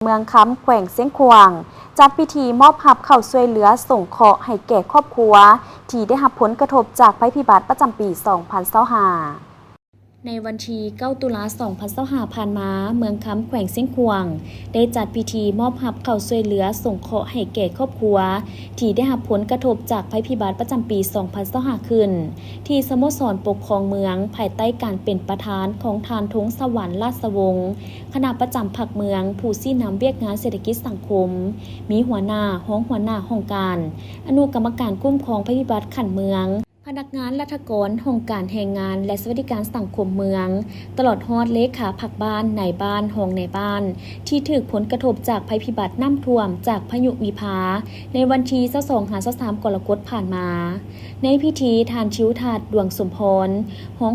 เมืองคำแขวงเสียงขวางจัดพิธีมอบรับเข้าช่วยเหลือส่งเคราะห์ให้แก่ครอบครัวที่ได้รับผลกระทบจากภัยพิบัติประจำปี 2025ในวันที่9ตุลา2025ผ่านมาเมืองคำแขวงเสียงขวางได้จัดพิธีมอบรับเข้าช่วยเหลือส่งเคราะห์ให้แก่ครอบครัวที่ได้รับผลกระทบจากภัยพิบัติประจำปี 2025ขึ้นที่สโมสรปกครองเมืองภายใต้การเป็นประธานของทานธงสวรรค์ราชวงศ์คณะประจำภาคเมืองผู้ชี้นำเวียกงานเศรษฐกิจสังคมมีหัวหน้าห้องการอนุกรรมการคุ้มครองภัยพิบัติขันเมืองพนักงานรัฐกรห้องการแรงงานและสวัสดิการสังคมเมืองตลอดฮอดเลขาผักบ้านในบ้านห้องในบ้านที่ถูกผลกระทบจากภัยพิบัติน้ำท่วมจากพายุวิภาในวันที่22-23กรกฎาคมผ่านมาในพิธีทานชิวทัดดวงสมพร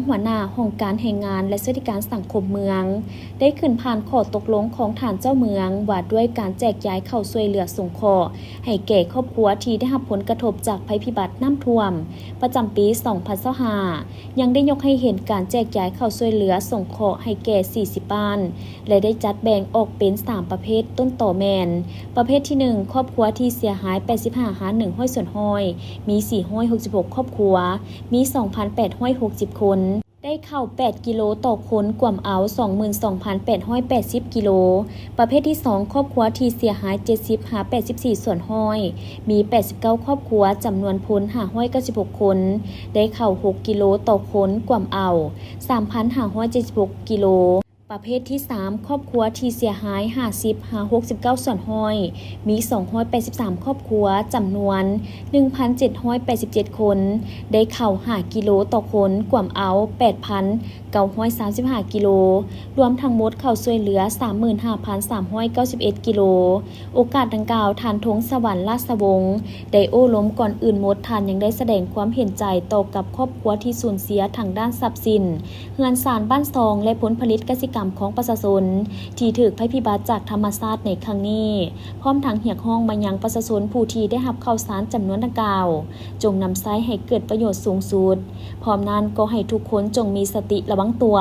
หัวหน้าห้องการแรงงานและสวัสดิการสังคมเมืองได้ขึ้นผ่านข้อตกลงของฐานเจ้าเมืองว่าด้วยการแจกย้ายเข้าช่วยเหลือสงเคราะห์ให้แก่ครอบครัวที่ได้รับผลกระทบจากภัยพิบัติน้ำท่วมประจำปี 2025ยังได้ยกให้เห็นการแจกย้ายเข้าช่วยเหลือส่งเคราะห์ให้แก่40บ้านและได้จัดแบ่งออกเป็น3ประเภทต้นต่อแมนประเภทที่1ครอบครัวที่เสียหาย85หา1ห้อยส่วนห้อยมี466ครอบครัวมี 2,860 คนได้เข้า8กิโลต่อคนกว่าเอา 22,880 กิโลประเภทที่2ครอบครัวที่เสียหาย70หา84ส่วนห้อยมี89ครอบครัวจำนวนพ้น596คนได้เข้า6กิโลต่อคนกว่าเอา 3,576 กิโลประเภทที่3ครอบครัวที่เสียหาย50หา69ส่วนห้อยมี283ครอบครัวจำนวน 1,787 คนได้เข้า5กิโลต่อคนกว่าเอา 8,935 กิโลรวมทั้งหมดเข้าช่วยเหลือ 35,391 กิโลโอกาสดังกล่าวทานธงสวรรค์ราชวงศ์ได้โอ้ล้มก่อนอื่นหมดทานยังได้แสดงความเห็นใจต่อกับครอบครัวที่สูญเสียทางด้านทรัพย์สินเฮือนศาลบ้านซองและผลผลิตกสิกรรมของประชาชนที่ถูกภัยพิบัติจากธรรมชาติในครั้งนี้พร้อมทั้งเรียกร้องมายังประชาชนผู้ที่ได้รับข่าวสารจำนวนดังกล่าวจงนำใช้ให้เกิดประโยชน์สูงสุดพร้อมนั้นก็ให้ทุกคนจงมีสติระวังตัว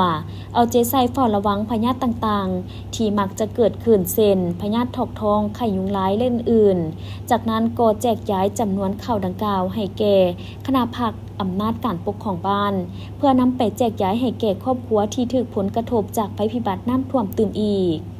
เอาใจใส่เฝ้าระวังพยาธิต่างๆที่มักจะเกิดขึ้นเช่นพยาธิถอกทองไข้ยุงลายและอื่นๆจากนั้นก็แจกย้ายจำนวนข่าวดังกล่าวให้แก่คณะภาคอำนาจการปกครองบ้านเพื่อนำไปแจกย้ายให้แก่ครอบครัวที่ถูกผลกระทบจากภัยพิบัติน้ำท่วมตื่มอีก